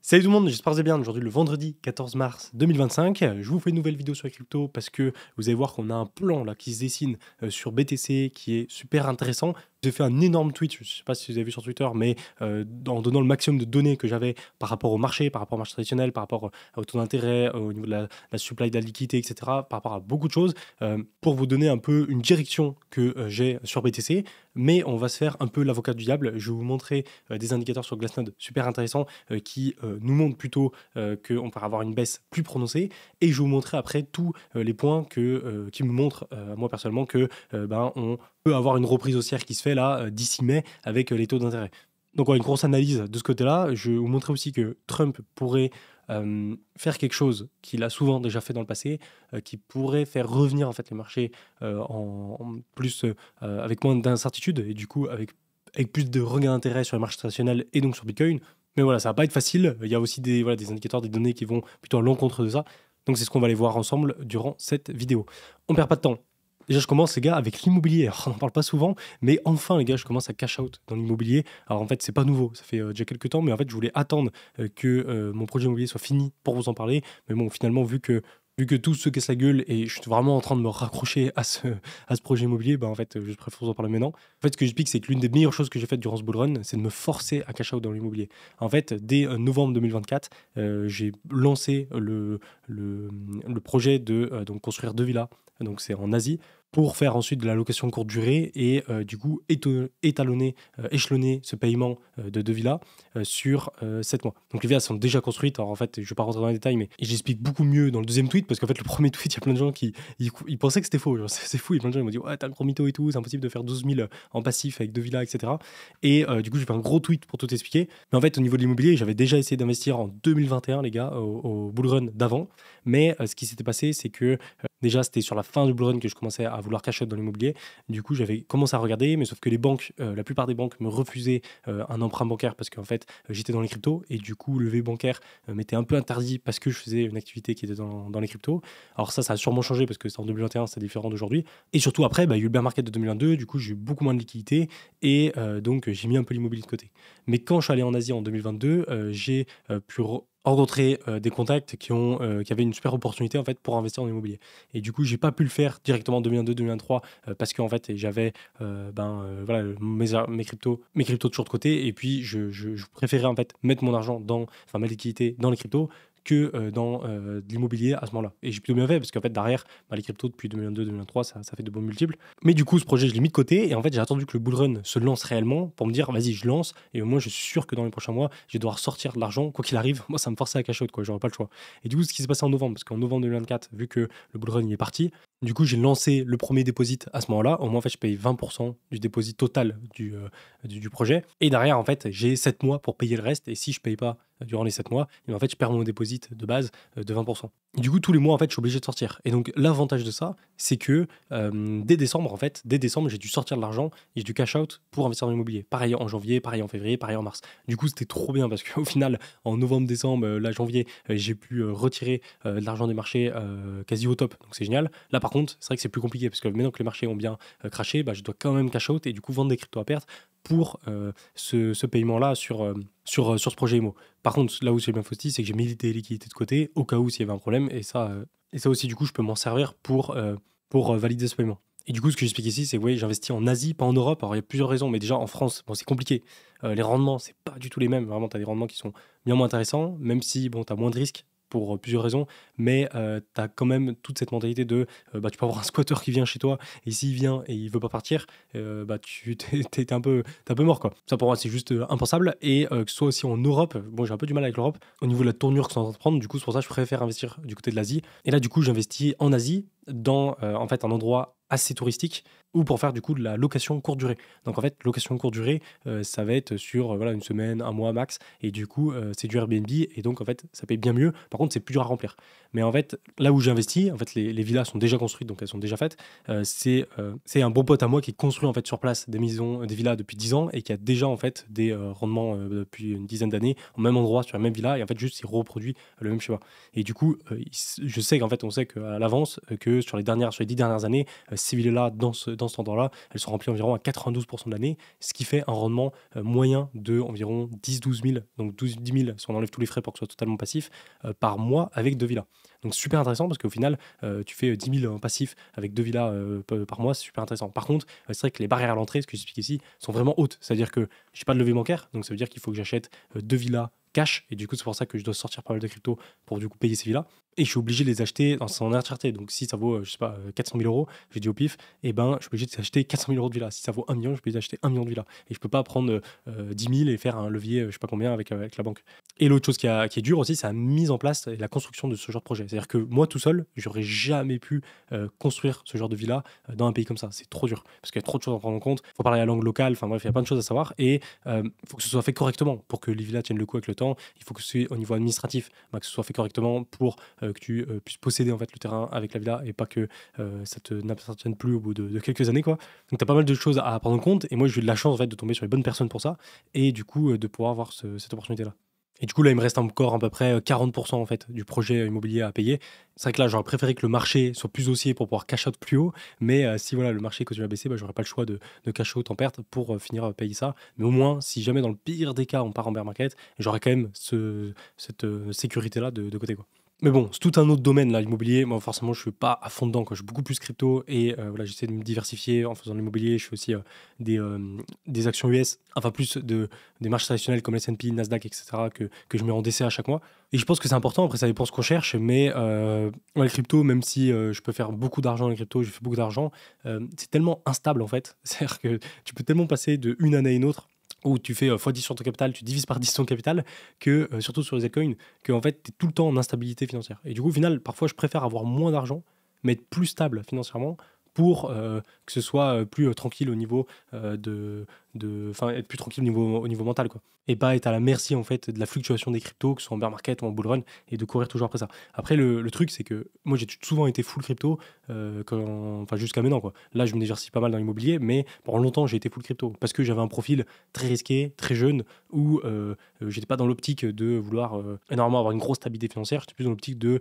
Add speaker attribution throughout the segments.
Speaker 1: Salut tout le monde, j'espère que vous allez bien. Aujourd'hui, le vendredi 14 mars 2025, je vous fais une nouvelle vidéo sur les cryptos parce que vous allez voir qu'on a un plan là qui se dessine sur BTC qui est super intéressant. J'ai fait un énorme tweet, je ne sais pas si vous avez vu sur Twitter, mais en donnant le maximum de données que j'avais par rapport au marché traditionnel, par rapport au taux d'intérêt, au niveau de la supply de la liquidité, etc., par rapport à beaucoup de choses, pour vous donner un peu une direction que j'ai sur BTC. Mais on va se faire un peu l'avocat du diable. Je vais vous montrer des indicateurs sur Glassnode super intéressants qui nous montrent plutôt qu'on va avoir une baisse plus prononcée. Et je vais vous montrer après tous les points qui me montrent, moi personnellement, que on peut avoir une reprise haussière qui se fait là d'ici mai avec les taux d'intérêt. Donc une grosse analyse de ce côté-là. Je vais vous montrer aussi que Trump pourrait faire quelque chose qu'il a souvent déjà fait dans le passé, qui pourrait faire revenir en fait les marchés en plus avec moins d'incertitude et du coup avec plus de regain d'intérêt sur les marchés traditionnels et donc sur Bitcoin. Mais voilà, ça va pas être facile. Il y a aussi des indicateurs, des données qui vont plutôt à l'encontre de ça. Donc c'est ce qu'on va aller voir ensemble durant cette vidéo. On perd pas de temps. Déjà, je commence, les gars, avec l'immobilier. Alors, on n'en parle pas souvent, mais enfin, les gars, je commence à cash out dans l'immobilier. Alors, en fait, c'est pas nouveau, ça fait déjà quelques temps, mais en fait, je voulais attendre que mon projet immobilier soit fini pour vous en parler. Mais bon, finalement, vu que tout se casse la gueule et je suis vraiment en train de me raccrocher à ce projet immobilier, en fait, je préfère vous en parler maintenant. En fait, ce que j'explique, c'est que l'une des meilleures choses que j'ai faites durant ce bull run, c'est de me forcer à cash out dans l'immobilier. En fait, dès novembre 2024, j'ai lancé le projet de donc construire 2 villas. Donc, c'est en Asie, pour faire ensuite de la location courte durée et du coup échelonner ce paiement de 2 villas sur 7 mois. Donc les villas sont déjà construites. Alors en fait, je ne vais pas rentrer dans les détails, mais j'explique beaucoup mieux dans le deuxième tweet parce qu'en fait, le premier tweet, il y a plein de gens qui ils pensaient que c'était faux. C'est fou, il y a plein de gens qui m'ont dit ouais, t'as un gros mytho et tout, c'est impossible de faire 12 000 en passif avec 2 villas, etc. Et du coup, j'ai fait un gros tweet pour tout expliquer. Mais en fait, au niveau de l'immobilier, j'avais déjà essayé d'investir en 2021, les gars, au bull run d'avant. Mais ce qui s'était passé, c'est que déjà, c'était sur la fin du bull run que je commençais à vouloir cash out dans l'immobilier. Du coup, j'avais commencé à regarder, mais sauf que les banques, la plupart des banques me refusaient un emprunt bancaire parce qu'en fait, j'étais dans les cryptos et du coup, le levier bancaire m'était un peu interdit parce que je faisais une activité qui était dans les cryptos. Alors ça a sûrement changé parce que c'est en 2021, c'est différent d'aujourd'hui. Et surtout après, il y a eu le bear market de 2022, du coup, j'ai eu beaucoup moins de liquidités et donc j'ai mis un peu l'immobilier de côté. Mais quand je suis allé en Asie en 2022, j'ai pu rencontrer des contacts qui avaient une super opportunité en fait pour investir en immobilier. Et du coup, j'ai pas pu le faire directement en 2022-2023 parce qu'en fait, j'avais mes cryptos toujours de côté et puis je préférais en fait mettre mon argent ma liquidité dans les cryptos que dans de l'immobilier à ce moment-là. Et j'ai plutôt bien fait parce qu'en fait, derrière, les cryptos depuis 2022-2023, ça fait de bons multiples. Mais du coup, ce projet, je l'ai mis de côté et en fait, j'ai attendu que le bull run se lance réellement pour me dire, vas-y, je lance et au moins, je suis sûr que dans les prochains mois, je vais devoir sortir de l'argent, quoi qu'il arrive. Moi, ça me forçait à cash out, quoi, j'aurais pas le choix. Et du coup, ce qui s'est passé en novembre, parce qu'en novembre 2024, vu que le bull run il est parti, du coup, j'ai lancé le premier déposit à ce moment-là. Au moins, en fait, je paye 20% du déposit total du projet. Et derrière, en fait, j'ai 7 mois pour payer le reste. Et si je paye pas durant les 7 mois, et en fait, je perds mon déposit de base de 20%. Et du coup, tous les mois, en fait, je suis obligé de sortir. Et donc, l'avantage de ça, c'est que dès décembre, j'ai dû sortir de l'argent et j'ai dû cash out pour investir dans l'immobilier. Pareil en janvier, pareil en février, pareil en mars. Du coup, c'était trop bien parce qu'au final, en novembre, décembre, janvier, j'ai pu retirer de l'argent des marchés quasi au top. Donc, c'est génial. Là, par contre, c'est vrai que c'est plus compliqué parce que maintenant que les marchés ont bien craché, je dois quand même cash out et du coup vendre des cryptos à perte pour ce paiement-là sur ce projet IMO. Par contre, là où c'est bien faussé, c'est que j'ai mis des liquidités de côté au cas où s'il y avait un problème et ça aussi, du coup, je peux m'en servir pour valider ce paiement. Et du coup, ce que j'explique ici, c'est que j'investis en Asie, pas en Europe. Alors, il y a plusieurs raisons, mais déjà en France, c'est compliqué. Les rendements, c'est pas du tout les mêmes. Vraiment, tu as des rendements qui sont bien moins intéressants, même si tu as moins de risques pour plusieurs raisons, mais tu as quand même toute cette mentalité de tu peux avoir un squatter qui vient chez toi et s'il vient et il veut pas partir, t'es un peu mort, quoi. Ça pour moi c'est juste impensable. Et que ce soit aussi en Europe, j'ai un peu du mal avec l'Europe au niveau de la tournure que c'est en train de prendre, du coup c'est pour ça que je préfère investir du côté de l'Asie. Et là du coup j'investis en Asie dans en fait un endroit assez touristique ou pour faire du coup de la location courte durée. Donc en fait, location courte durée, ça va être sur une semaine, un mois max, et du coup c'est du Airbnb et donc en fait ça paye bien mieux. Par contre c'est plus dur à remplir. Mais en fait là où j'ai investi, en fait les villas sont déjà construites donc elles sont déjà faites. C'est un bon pote à moi qui construit en fait sur place des villas depuis 10 ans et qui a déjà en fait des rendements depuis une dizaine d'années au même endroit sur la même villa et en fait juste il reproduit le même schéma. Et du coup je sais qu'en fait on sait qu'à l'avance que que sur les 10 dernières années, ces villas-là, dans cet endroit-là, elles sont remplies environ à 92% de l'année, ce qui fait un rendement moyen de environ 10-12 000, donc 10 000 si on enlève tous les frais pour que ce soit totalement passif, par mois avec 2 villas. Donc super intéressant parce qu'au final, tu fais 10 000 en passif avec 2 villas par mois, c'est super intéressant. Par contre, c'est vrai que les barrières à l'entrée, ce que j'explique ici, sont vraiment hautes. C'est-à-dire que j'ai pas de levée bancaire, donc ça veut dire qu'il faut que j'achète 2 villas cash, et du coup c'est pour ça que je dois sortir pas mal de crypto pour du coup payer ces villas, et je suis obligé de les acheter dans son entièreté. Donc si ça vaut, je sais pas, 400 000 euros, j'ai dit au pif, et ben je suis obligé d'acheter 400 000 euros de villas. Si ça vaut 1 million, je peux acheter 1 million de villas, et je peux pas prendre 10 000 et faire un levier, je sais pas combien avec la banque. Et l'autre chose qui est dure aussi, c'est la mise en place et la construction de ce genre de projet. C'est-à-dire que moi tout seul, j'aurais jamais pu construire ce genre de villa dans un pays comme ça. C'est trop dur, parce qu'il y a trop de choses à prendre en compte. Il faut parler la langue locale, enfin bref, il y a plein de choses à savoir, et il faut que ce soit fait correctement pour que les villas tiennent le coup avec le temps. Il faut que ce soit au niveau administratif, que ce soit fait correctement pour que tu puisses posséder en fait le terrain avec la villa, et pas que ça n'appartienne plus au bout de quelques années, quoi. Donc tu as pas mal de choses à prendre en compte, et moi j'ai eu de la chance en fait de tomber sur les bonnes personnes pour ça, et du coup de pouvoir avoir cette opportunité là. Et du coup, là, il me reste encore à peu près 40% en fait, du projet immobilier à payer. C'est vrai que là, j'aurais préféré que le marché soit plus haussier pour pouvoir cash out plus haut. Mais si voilà, le marché continue à baisser, j'aurais pas le choix de cash out en perte pour finir à payer ça. Mais au moins, si jamais dans le pire des cas, on part en bear market, j'aurais quand même cette sécurité-là de côté, quoi. Mais bon, c'est tout un autre domaine, là, l'immobilier. Moi, forcément, je suis pas à fond dedans, quoi. Je suis beaucoup plus crypto, et voilà, j'essaie de me diversifier en faisant de l'immobilier. Je fais aussi des actions US, enfin plus des marches traditionnelles comme S&P, Nasdaq, etc., que je mets en DCA chaque mois. Et je pense que c'est important. Après, ça dépend ce qu'on cherche. Mais ouais, le crypto, même si je peux faire beaucoup d'argent dans les crypto, je fais beaucoup d'argent, c'est tellement instable, en fait. C'est-à-dire que tu peux tellement passer d'une année à une autre, où tu fais x10 sur ton capital, tu divises par 10 ton capital, que surtout sur les altcoins, que en fait, tu es tout le temps en instabilité financière. Et du coup, au final, parfois, je préfère avoir moins d'argent, mais être plus stable financièrement, pour que ce soit plus tranquille au niveau enfin, être plus tranquille au niveau mental, quoi. Et pas être à la merci en fait de la fluctuation des cryptos, que ce soit en bear market ou en bull run, et de courir toujours après ça. Après, le truc, c'est que moi, j'ai souvent été full crypto, enfin jusqu'à maintenant, quoi. Là, je me diversifie pas mal dans l'immobilier, mais pendant longtemps, j'ai été full crypto parce que j'avais un profil très risqué, très jeune, où j'étais pas dans l'optique de vouloir énormément avoir une grosse stabilité financière. J'étais plus dans l'optique de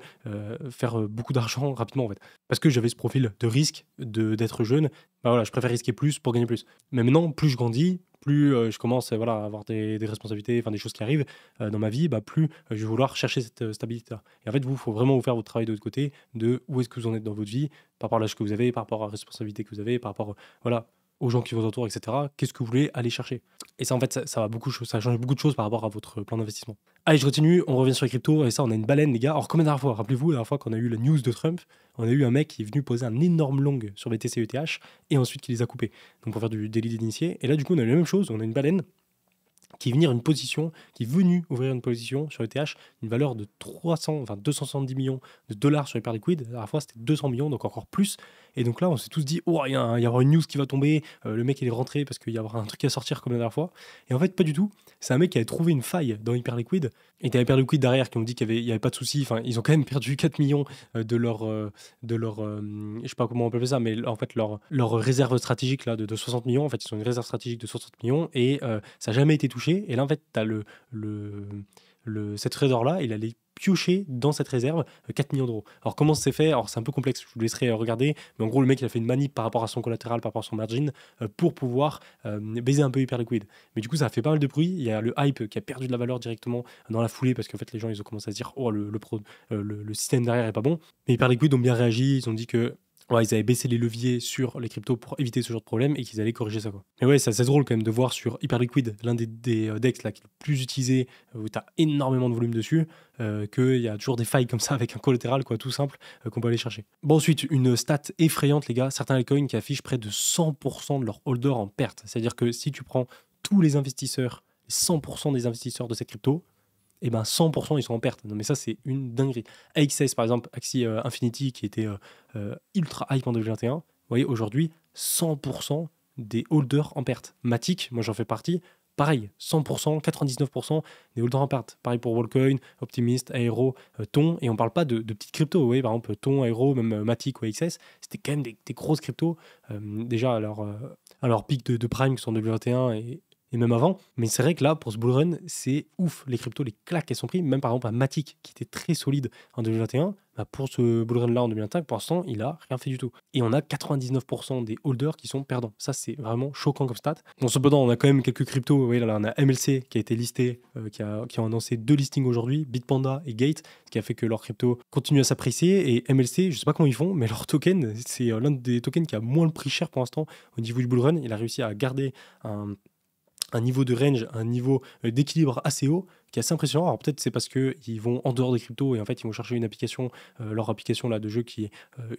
Speaker 1: faire beaucoup d'argent rapidement, en fait, parce que j'avais ce profil de risque, d'être jeune. Voilà, je préfère risquer plus pour gagner plus. Mais maintenant, plus je grandis, plus je commence voilà, à avoir des responsabilités, enfin des choses qui arrivent dans ma vie, plus je vais vouloir chercher cette stabilité-là. Et en fait, il faut vraiment vous faire votre travail de l'autre côté, de où est-ce que vous en êtes dans votre vie, par rapport à l'âge que vous avez, par rapport à la responsabilité que vous avez, par rapport voilà, aux gens qui vous entourent, etc. Qu'est-ce que vous voulez aller chercher? Et ça, en fait, ça change beaucoup de choses par rapport à votre plan d'investissement. Allez, je continue, on revient sur les cryptos, et ça, on a une baleine, les gars. Alors, comme la dernière fois, rappelez-vous, la dernière fois qu'on a eu la news de Trump, on a eu un mec qui est venu poser un énorme long sur BTC ETH, et ensuite qui les a coupés, donc pour faire du délit d'initié. Et là, du coup, on a eu la même chose, on a une baleine qui est venu ouvrir une position sur ETH, une valeur de 270 millions de dollars sur les paires liquides. La dernière fois, c'était 200 millions, donc encore plus. Et donc là, on s'est tous dit, oh, il y aura une news qui va tomber, le mec, il est rentré parce qu'il y aura un truc à sortir comme la dernière fois. Et en fait, pas du tout. C'est un mec qui avait trouvé une faille dans Hyperliquid. Et t'as Hyperliquid derrière qui ont dit qu'il n'y avait pas de souci. Enfin, ils ont quand même perdu 4 millions de leur je sais pas comment on peut appeler ça, mais en fait, leur réserve stratégique là, de 60 millions. En fait, ils ont une réserve stratégique de 60 millions, et ça n'a jamais été touché. Et là, en fait, tu as cette trésor-là, il allait piocher dans cette réserve 4 millions d'euros. Alors, comment ça s'est fait? Alors, c'est un peu complexe, je vous laisserai regarder, mais en gros, le mec, il a fait une manip par rapport à son collatéral, par rapport à son margin, pour pouvoir baiser un peu Hyperliquid. Mais du coup, ça a fait pas mal de bruit. Il y a le hype qui a perdu de la valeur directement dans la foulée, parce qu'en fait, les gens, ils ont commencé à se dire, oh, le système derrière est pas bon. Mais Hyperliquid ont bien réagi, ils ont dit que ouais, ils avaient baissé les leviers sur les cryptos pour éviter ce genre de problème, et qu'ils allaient corriger ça, quoi. Mais ouais, c'est assez drôle quand même de voir sur Hyperliquid, l'un des DEX là, qui est le plus utilisé, où tu as énormément de volume dessus, qu'il y a toujours des failles comme ça avec un collatéral, quoi, tout simple, qu'on peut aller chercher. Bon, ensuite, une stat effrayante, les gars, certains altcoins qui affichent près de 100% de leur holder en perte. C'est-à-dire que si tu prends tous les investisseurs, 100% des investisseurs de cette crypto, et ben 100% ils sont en perte. Non mais ça, c'est une dinguerie. AXS par exemple, Axie Infinity, qui était ultra hype en 2021, vous voyez, aujourd'hui 100% des holders en perte. Matic, moi j'en fais partie, pareil, 100%, 99% des holders en perte. Pareil pour Wallcoin, Optimist, Aero, Ton, et on parle pas de petites cryptos, vous voyez, par exemple Ton, Aero, même Matic ou AXS, c'était quand même des grosses cryptos, déjà à leur pic de prime qui sont en 2021, et et même avant. Mais c'est vrai que là, pour ce bull run, c'est ouf. Les cryptos, les claques qu'elles sont prises, même par exemple à Matic, qui était très solide en 2021, bah pour ce bull run là en 2025, pour l'instant, il a rien fait du tout. Et on a 99% des holders qui sont perdants. Ça, c'est vraiment choquant comme stat. Bon, cependant, on a quand même quelques cryptos. Oui, là, on a MLC qui a été listé, qui a annoncé 2 listings aujourd'hui, Bitpanda et Gate, ce qui a fait que leur crypto continue à s'apprécier. Et MLC, je sais pas comment ils font, mais leur token, c'est l'un des tokens qui a moins le prix cher pour l'instant au niveau du bull run. Il a réussi à garder un niveau de range, un niveau d'équilibre assez haut, qui est assez impressionnant. Alors peut-être c'est parce qu'ils vont en dehors des cryptos et en fait ils vont chercher une application, leur application là, de jeu qui est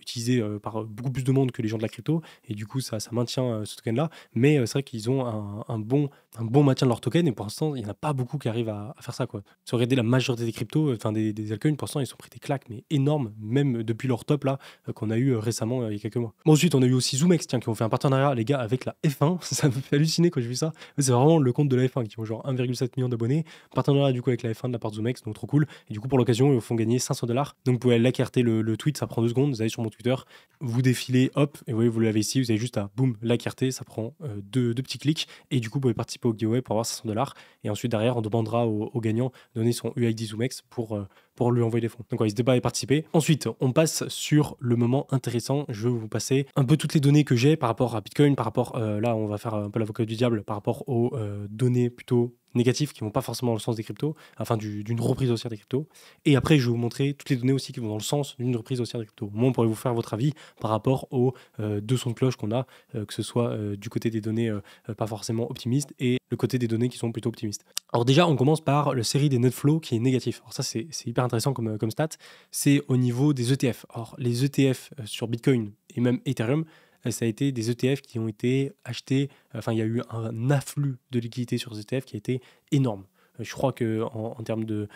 Speaker 1: utilisée par beaucoup plus de monde que les gens de la crypto, et du coup ça maintient ce token là, mais c'est vrai qu'ils ont un bon maintien de leur token, et pour l'instant il n'y en a pas beaucoup qui arrivent à faire ça, quoi. Si on regardait la majorité des cryptos, enfin des altcoins, pour l'instant ils sont pris des claques mais énormes, même depuis leur top là qu'on a eu récemment il y a quelques mois. Bon, ensuite on a eu aussi ZoomX, tiens, qui ont fait un partenariat les gars avec la F1. Ça me fait halluciner quand j'ai vu ça. C'est vraiment le compte de la F1 qui ont genre 1,7 million d'abonnés. Partenariat du coup avec la F1 de la part de ZoomX, donc trop cool. Et du coup pour l'occasion ils font gagner $500. Donc vous pouvez liker le tweet, ça prend 2 secondes. Vous allez sur mon Twitter, vous défilez, hop, et vous voyez, vous l'avez ici. Vous avez juste à boum liker, ça prend deux petits clics. Et du coup vous pouvez participer au giveaway pour avoir $500. Et ensuite derrière on demandera au gagnant de donner son UID ZoomX pour lui envoyer les fonds. Donc n'hésitez pas à y participer. Ensuite, on passe sur le moment intéressant. Je vais vous passer un peu toutes les données que j'ai par rapport à Bitcoin, par rapport, là on va faire un peu l'avocat du diable, par rapport aux données plutôt négatifs qui vont pas forcément dans le sens des cryptos, enfin d'une reprise haussière des cryptos. Et après, je vais vous montrer toutes les données aussi qui vont dans le sens d'une reprise haussière des cryptos. Au moins, on pourrait vous faire votre avis par rapport aux deux sons de cloche qu'on a, que ce soit du côté des données pas forcément optimistes et le côté des données qui sont plutôt optimistes. Alors déjà, on commence par la série des net flow qui est négatif. Alors ça, c'est hyper intéressant comme stat. C'est au niveau des ETF. Alors les ETF sur Bitcoin et même Ethereum, ça a été des ETF qui ont été achetés, enfin il y a eu un afflux de liquidités sur ces ETF qui a été énorme. Je crois qu'en termes de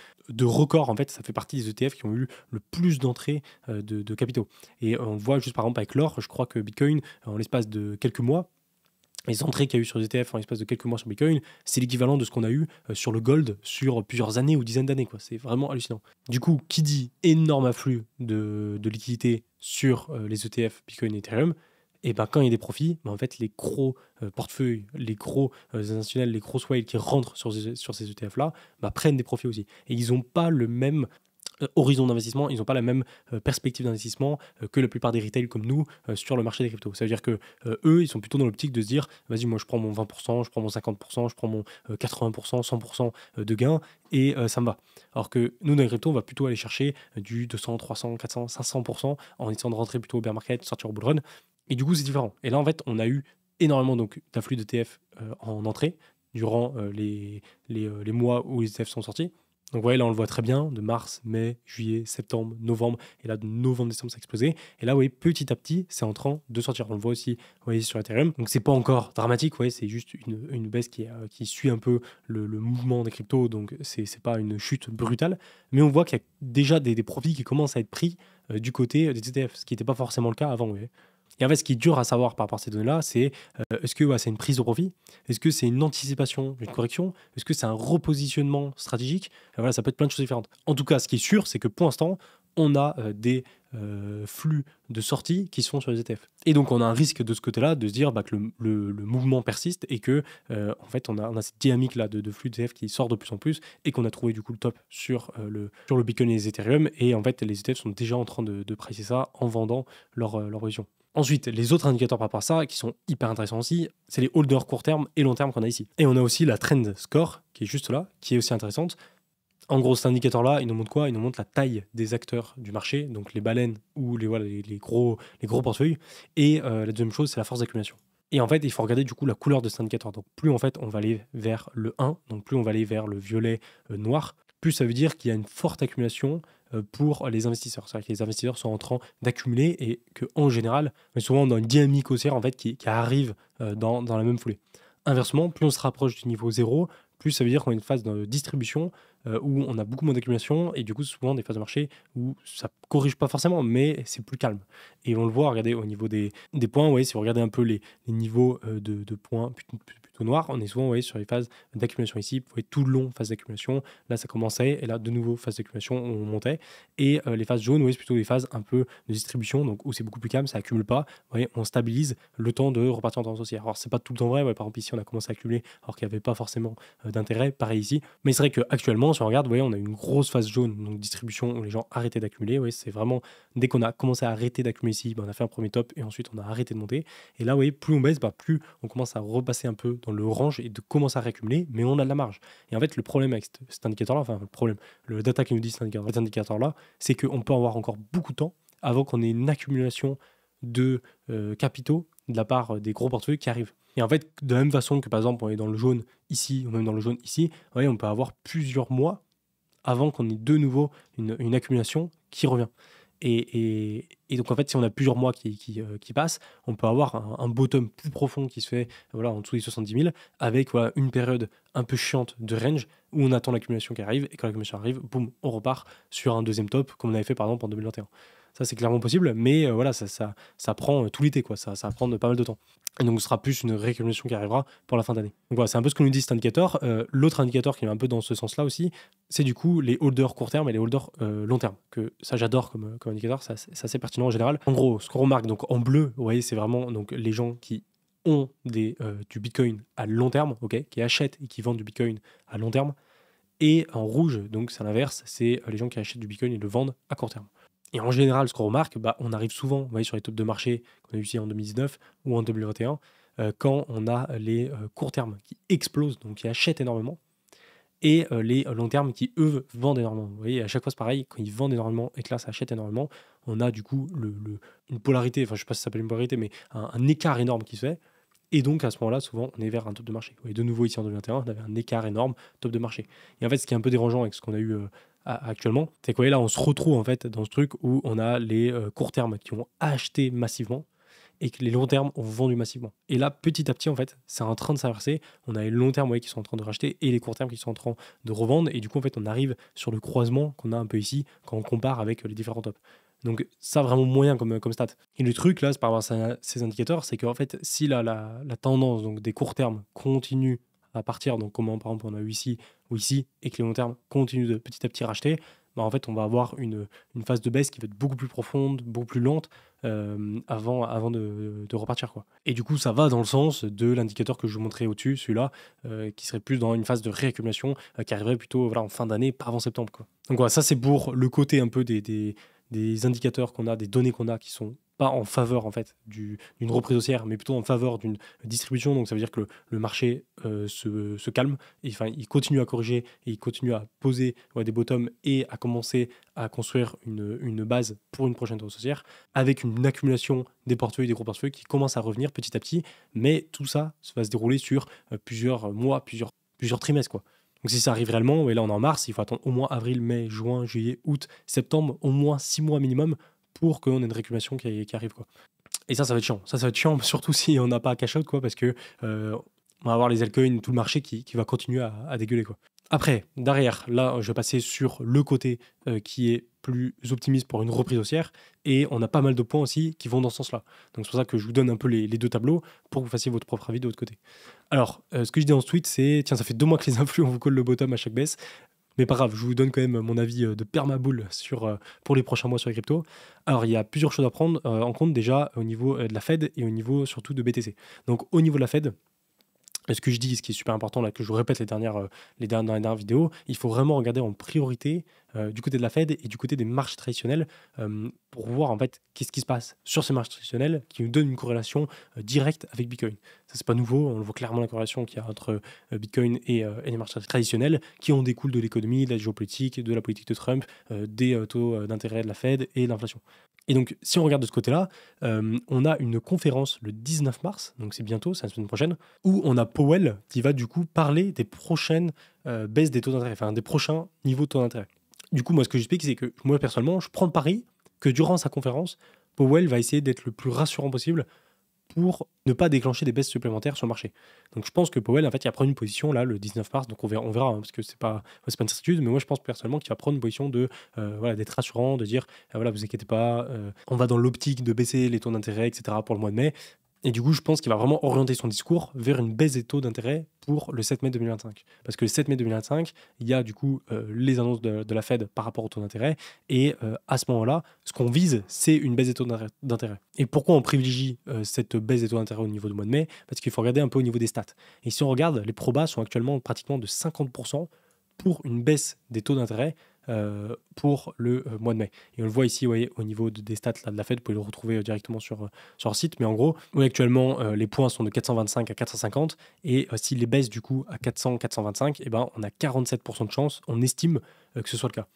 Speaker 1: record, en fait, ça fait partie des ETF qui ont eu le plus d'entrées de capitaux. Et on voit juste par exemple avec l'or, je crois que Bitcoin, en l'espace de quelques mois, les entrées qu'il y a eu sur les ETF en l'espace de quelques mois sur Bitcoin, c'est l'équivalent de ce qu'on a eu sur le gold sur plusieurs années ou dizaines d'années, quoi. C'est vraiment hallucinant. Du coup, qui dit énorme afflux de liquidités sur les ETF Bitcoin et Ethereum, et ben quand il y a des profits, en fait les gros portefeuilles, les gros institutionnels, les gros whales qui rentrent sur ces ETF là, prennent des profits aussi. Et ils n'ont pas le même horizon d'investissement, ils n'ont pas la même perspective d'investissement que la plupart des retails comme nous sur le marché des cryptos. Ça veut dire que eux, ils sont plutôt dans l'optique de se dire, vas-y, moi je prends mon 20%, je prends mon 50%, je prends mon 80%, 100% de gains et ça me va. Alors que nous, dans les cryptos, on va plutôt aller chercher du 200, 300, 400, 500% en essayant de rentrer plutôt au bear market, sortir au bull run. Et du coup, c'est différent. Et là, en fait, on a eu énormément d'afflux d'ETF en entrée durant les mois où les ETF sont sortis. Donc vous voyez, là on le voit très bien, de mars, mai, juillet, septembre, novembre, et là de novembre, décembre ça a explosé. Et là vous voyez, petit à petit, c'est en train de sortir. On le voit aussi, vous voyez, sur Ethereum. Donc c'est pas encore dramatique, vous voyez, c'est juste une baisse qui suit un peu le mouvement des cryptos, donc c'est pas une chute brutale. Mais on voit qu'il y a déjà des profits qui commencent à être pris du côté des ETF, ce qui n'était pas forcément le cas avant, vous voyez. Et en fait, ce qui est dur à savoir par rapport à ces données-là, c'est est-ce que c'est une prise de profit? Est-ce que c'est une anticipation d'une correction? Est-ce que c'est un repositionnement stratégique? Voilà, ça peut être plein de choses différentes. En tout cas, ce qui est sûr, c'est que pour l'instant, on a des flux de sortie qui sont sur les ETF. Et donc, on a un risque de ce côté-là de se dire que le mouvement persiste et que, en fait, on a cette dynamique-là de flux d'ETF qui sort de plus en plus et qu'on a trouvé du coup le top sur le Bitcoin et les Ethereum. Et en fait, les ETF sont déjà en train de pricer ça en vendant leur position. Ensuite, les autres indicateurs par rapport à ça, qui sont hyper intéressants aussi, c'est les holders court terme et long terme qu'on a ici. Et on a aussi la trend score, qui est juste là, qui est aussi intéressante. En gros, cet indicateur-là, il nous montre quoi? Il nous montre la taille des acteurs du marché, donc les baleines ou les gros portefeuilles. Et la deuxième chose, c'est la force d'accumulation. Et en fait, il faut regarder du coup la couleur de cet indicateur. Donc plus en fait on va aller vers le 1, donc plus on va aller vers le violet noir, plus ça veut dire qu'il y a une forte accumulation pour les investisseurs. C'est-à-dire que les investisseurs sont en train d'accumuler et qu'en général, mais souvent on a une dynamique haussière en fait, qui arrive dans la même foulée. Inversement, plus on se rapproche du niveau 0, plus ça veut dire qu'on a une phase de distribution où on a beaucoup moins d'accumulation et du coup souvent des phases de marché où ça corrige pas forcément, mais c'est plus calme. Et on le voit, regardez au niveau des points, ouais, si vous regardez un peu les niveaux de points plutôt noirs, on est souvent sur les phases d'accumulation ici. Vous voyez tout le long, phase d'accumulation, là ça commençait et là de nouveau phase d'accumulation, on montait. Et les phases jaunes, c'est plutôt des phases un peu de distribution, donc où c'est beaucoup plus calme, ça accumule pas. Vous voyez, on stabilise le temps de repartir en tendance haussière. Alors c'est pas tout le temps vrai, par exemple ici on a commencé à accumuler alors qu'il n'y avait pas forcément d'intérêt, pareil ici. Mais c'est vrai qu'actuellement, si on regarde, vous voyez, on a une grosse phase jaune, donc distribution où les gens arrêtaient d'accumuler. Oui, c'est vraiment, dès qu'on a commencé à arrêter d'accumuler ici, on a fait un premier top et ensuite on a arrêté de monter. Et là, vous voyez, plus on baisse, plus on commence à repasser un peu dans le range et de commencer à réaccumuler, mais on a de la marge. Et en fait, le problème avec cet indicateur-là, enfin le problème, le data qui nous dit cet indicateur-là, c'est qu'on peut avoir encore beaucoup de temps avant qu'on ait une accumulation de capitaux de la part des gros portefeuilles qui arrivent. Et en fait, de la même façon que par exemple on est dans le jaune ici ou même dans le jaune ici, voyez, on peut avoir plusieurs mois avant qu'on ait de nouveau une accumulation qui revient. Et donc en fait, si on a plusieurs mois qui passent, on peut avoir un bottom plus profond qui se fait en dessous des 70 000 avec une période un peu chiante de range où on attend l'accumulation qui arrive et quand l'accumulation arrive, boum, on repart sur un deuxième top comme on avait fait par exemple en 2021. Ça, c'est clairement possible, mais ça prend tout l'été, quoi. Ça va prendre pas mal de temps. Et donc, ce sera plus une réaccumulation qui arrivera pour la fin d'année. Donc voilà, c'est un peu ce que nous dit cet indicateur. L'autre indicateur qui est un peu dans ce sens-là aussi, c'est du coup les holders court terme et les holders long terme. Que ça, j'adore comme indicateur, c'est assez pertinent en général. En gros, ce qu'on remarque donc en bleu, vous voyez, c'est vraiment donc, les gens qui ont du Bitcoin à long terme, qui achètent et qui vendent du Bitcoin à long terme. Et en rouge, donc c'est l'inverse, c'est les gens qui achètent du Bitcoin et le vendent à court terme. Et en général, ce qu'on remarque, on arrive souvent, vous voyez, sur les tops de marché qu'on a eu ici en 2019 ou en 2021, quand on a les courts termes qui explosent, donc qui achètent énormément, et les longs termes qui, eux, vendent énormément. Vous voyez, à chaque fois, c'est pareil, quand ils vendent énormément et que là, ça achète énormément, on a du coup une polarité, enfin, je ne sais pas si ça s'appelle une polarité, mais un écart énorme qui se fait. Et donc, à ce moment-là, souvent, on est vers un top de marché. Et de nouveau, ici en 2021, on avait un écart énorme, top de marché. Et en fait, ce qui est un peu dérangeant avec ce qu'on a eu actuellement, c'est que là, on se retrouve en fait dans ce truc où on a les courts termes qui ont acheté massivement et que les longs termes ont vendu massivement. Et là, petit à petit, en fait, c'est en train de s'inverser. On a les longs termes qui sont en train de racheter et les courts termes qui sont en train de revendre. Et du coup, en fait, on arrive sur le croisement qu'on a un peu ici quand on compare avec les différents tops. Donc ça, vraiment moyen comme stat. Et le truc, là, c'est par rapport à ces indicateurs, c'est qu'en fait, si la tendance donc, des courts termes continue à partir, donc comment par exemple on a eu ici ou ici, et que les longs termes continuent de petit à petit racheter, en fait, on va avoir une phase de baisse qui va être beaucoup plus profonde, beaucoup plus lente avant de repartir, quoi. Et du coup, ça va dans le sens de l'indicateur que je vous montrais au-dessus, celui-là, qui serait plus dans une phase de réaccumulation qui arriverait plutôt en fin d'année, pas avant septembre, quoi. Donc voilà, ça c'est pour le côté un peu des indicateurs qu'on a, des données qu'on a qui sont pas en faveur en fait d'une reprise haussière, mais plutôt en faveur d'une distribution. Donc ça veut dire que le marché se calme, et, enfin il continue à corriger et il continue à poser des bottoms et à commencer à construire une base pour une prochaine hausse haussière avec une accumulation des portefeuilles, des gros portefeuilles qui commencent à revenir petit à petit. Mais tout ça va se dérouler sur plusieurs mois, plusieurs trimestres, quoi. Donc si ça arrive réellement, et là on est en mars, il faut attendre au moins avril, mai, juin, juillet, août, septembre, au moins 6 mois minimum pour qu'on ait une récupération qui arrive, quoi. Et ça va être chiant. Ça va être chiant, surtout si on n'a pas cash out, quoi, parce que on va avoir les altcoins, tout le marché qui va continuer à dégueuler, quoi. Après, derrière, là, je vais passer sur le côté qui est plus optimiste pour une reprise haussière, et on a pas mal de points aussi qui vont dans ce sens-là. Donc c'est pour ça que je vous donne un peu les deux tableaux pour que vous fassiez votre propre avis de votre côté. Alors, ce que je dis dans ce tweet, c'est, tiens, ça fait 2 mois que les influx, on vous colle le bottom à chaque baisse, mais pas grave, je vous donne quand même mon avis de permaboule pour les prochains mois sur les cryptos. Alors, il y a plusieurs choses à prendre en compte déjà au niveau de la Fed et au niveau surtout de BTC. Donc, au niveau de la Fed, ce que je dis, ce qui est super important, là, que je vous répète dans les dernières vidéos, il faut vraiment regarder en priorité du côté de la Fed et du côté des marchés traditionnels pour voir en fait qu'est-ce qui se passe sur ces marchés traditionnels qui nous donnent une corrélation directe avec Bitcoin. Ça, c'est pas nouveau, on le voit clairement la corrélation qu'il y a entre Bitcoin et les marchés traditionnels qui en découlent de l'économie, de la géopolitique, de la politique de Trump, des taux d'intérêt de la Fed et de l'inflation. Et donc, si on regarde de ce côté-là, on a une conférence le 19 mars, donc c'est bientôt, c'est la semaine prochaine, où on a Powell qui va du coup parler des prochaines baisses des taux d'intérêt, enfin des prochains niveaux de taux d'intérêt. Du coup, moi, ce que j'explique, c'est que moi, personnellement, je prends le pari que durant sa conférence, Powell va essayer d'être le plus rassurant possible pour ne pas déclencher des baisses supplémentaires sur le marché. Donc je pense que Powell, en fait, il va prendre une position là le 19 mars, donc on verra hein, parce que c'est pas une certitude, mais moi je pense personnellement qu'il va prendre une position de voilà, d'être rassurant, de dire voilà, vous inquiétez pas, on va dans l'optique de baisser les taux d'intérêt, etc. pour le mois de mai. Et du coup, je pense qu'il va vraiment orienter son discours vers une baisse des taux d'intérêt pour le 7 mai 2025. Parce que le 7 mai 2025, il y a du coup les annonces de la Fed par rapport aux taux d'intérêt. Et à ce moment-là, ce qu'on vise, c'est une baisse des taux d'intérêt. Et pourquoi on privilégie cette baisse des taux d'intérêt au niveau du mois de mai? Parce qu'il faut regarder un peu au niveau des stats. Et si on regarde, les probas sont actuellement pratiquement de 50% pour une baisse des taux d'intérêt pour le mois de mai. Et on le voit ici, ouais, au niveau des stats là, de la Fed, vous pouvez le retrouver directement sur leur site. Mais en gros, oui, actuellement, les points sont de 425 à 450. Et s'ils les baissent du coup à 400, 425, eh ben, on a 47% de chance, on estime que ce soit le cas.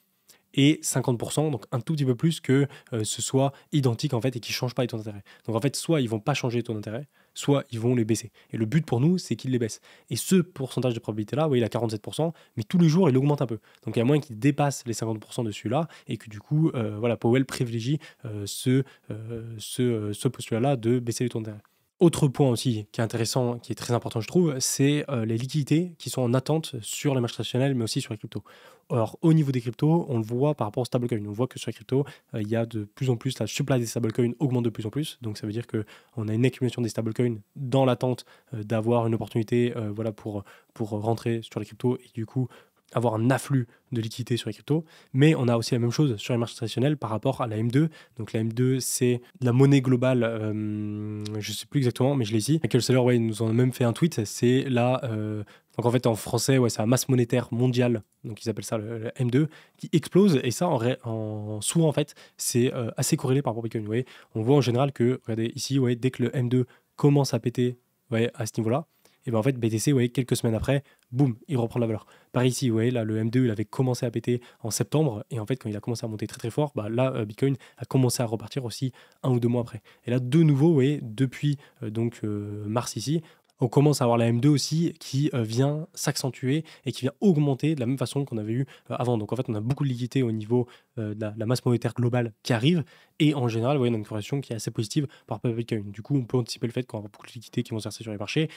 Speaker 1: Et 50%, donc un tout petit peu plus que ce soit identique en fait et qu'ils ne changent pas les taux d'intérêt. Donc en fait, soit ils vont pas changer les taux d'intérêt, soit ils vont les baisser. Et le but pour nous, c'est qu'ils les baissent. Et ce pourcentage de probabilité-là, oui, il a 47%, mais tous les jours, il augmente un peu. Donc il y a moyen qu'il dépasse les 50% dessus-là et que du coup, voilà, Powell privilégie ce postulat-là de baisser les taux d'intérêt. Autre point aussi qui est intéressant, qui est très important je trouve, c'est les liquidités qui sont en attente sur les marchés traditionnels, mais aussi sur les cryptos. Alors au niveau des cryptos, on le voit par rapport aux stablecoins. On voit que sur les cryptos, il y a de plus en plus, la supply des stablecoins augmente de plus en plus. Donc ça veut dire qu'on a une accumulation des stablecoins dans l'attente d'avoir une opportunité voilà, pour rentrer sur les cryptos et du coup avoir un afflux de liquidités sur les cryptos, mais on a aussi la même chose sur les marchés traditionnels par rapport à la M2. Donc la M2, c'est la monnaie globale, je ne sais plus exactement, mais je l'ai ici. Michael Saylor, ouais, il nous en a même fait un tweet, c'est la... donc en fait en français, ouais, c'est la masse monétaire mondiale, donc ils appellent ça le M2, qui explose, et ça en sous en fait, c'est assez corrélé par rapport au Bitcoin. Vous voyez, on voit en général que, regardez ici, ouais, dès que le M2 commence à péter ouais, à ce niveau-là, et bien en fait BTC, ouais, quelques semaines après, boum, il reprend de la valeur. Par ici, ouais, là le M2 il avait commencé à péter en septembre et en fait quand il a commencé à monter très très fort, bah, là Bitcoin a commencé à repartir aussi 1 ou 2 mois après. Et là de nouveau, ouais, depuis mars ici, on commence à avoir la M2 aussi qui vient s'accentuer et qui vient augmenter de la même façon qu'on avait eu avant. Donc en fait, on a beaucoup de liquidité au niveau de la masse monétaire globale qui arrive et en général, ouais, on a une corrélation qui est assez positive par rapport à Bitcoin. Du coup, on peut anticiper le fait qu'on va avoir beaucoup de liquidités qui vont s'arrêter sur les marchés.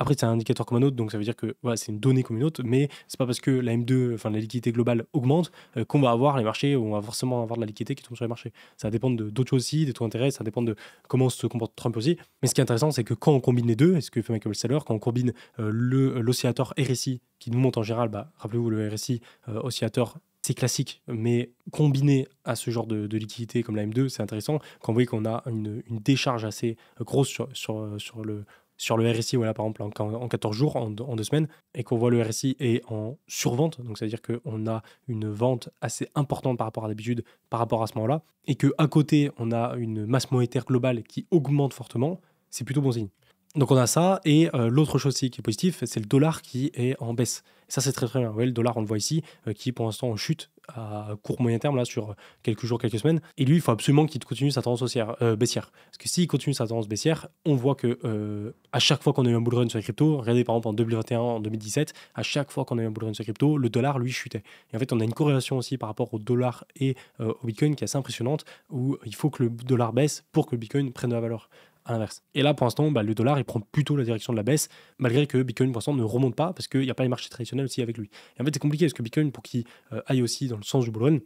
Speaker 1: Après, c'est un indicateur comme un autre, donc ça veut dire que voilà, c'est une donnée comme une autre, mais c'est pas parce que la M2, enfin la liquidité globale augmente qu'on va avoir les marchés ou on va forcément avoir de la liquidité qui tombe sur les marchés. Ça dépend d'autres choses aussi, des taux d'intérêt, ça dépend de comment se comporte Trump aussi. Mais ce qui est intéressant, c'est que quand on combine les deux, et ce que fait Michael Saylor, quand on combine l'oscillateur RSI qui nous monte en général, bah, rappelez-vous le RSI oscillateur c'est classique, mais combiné à ce genre de liquidité comme la M2, c'est intéressant. Quand vous voyez qu'on a une décharge assez grosse sur le RSI, voilà, par exemple en 14 jours, en 2 semaines, et qu'on voit le RSI est en survente, donc ça veut dire qu'on a une vente assez importante par rapport à d'habitude, par rapport à ce moment-là, et qu'à côté, on a une masse monétaire globale qui augmente fortement, c'est plutôt bon signe. Donc on a ça, et l'autre chose aussi qui est positif, c'est le dollar qui est en baisse. Et ça c'est très très bien. Vous voyez, le dollar, on le voit ici, qui pour l'instant en chute à court moyen terme, là, sur quelques jours, quelques semaines. Et lui, il faut absolument qu'il continue sa tendance baissière. Parce que s'il continue sa tendance baissière, on voit que à chaque fois qu'on a eu un bull run sur les cryptos, regardez par exemple en 2021, en 2017, à chaque fois qu'on a eu un bull run sur les cryptos, le dollar, lui, chutait. Et en fait, on a une corrélation aussi par rapport au dollar et au Bitcoin qui est assez impressionnante, où il faut que le dollar baisse pour que le Bitcoin prenne de la valeur. À l'inverse. Et là, pour l'instant, bah, le dollar, il prend plutôt la direction de la baisse, malgré que Bitcoin, pour l'instant, ne remonte pas, parce qu'il n'y a pas les marchés traditionnels aussi avec lui. Et en fait, c'est compliqué, parce que Bitcoin, pour qu'il aille aussi dans le sens du bull run,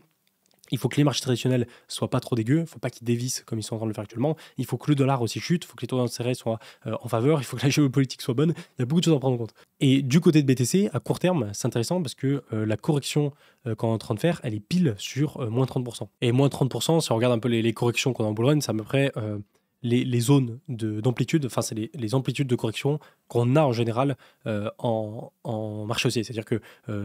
Speaker 1: il faut que les marchés traditionnels soient pas trop dégueux, il ne faut pas qu'ils dévissent comme ils sont en train de le faire actuellement. Il faut que le dollar aussi chute, il faut que les taux d'intérêt soient en faveur, il faut que la géopolitique soit bonne. Il y a beaucoup de choses à prendre en compte. Et du côté de BTC, à court terme, c'est intéressant parce que la correction qu'on est en train de faire, elle est pile sur moins 30%. Et moins 30%, si on regarde un peu les corrections qu'on a en bull run, c'est à peu près les zones d'amplitude, enfin c'est les amplitudes de correction qu'on a en général en marché haussier. C'est-à-dire que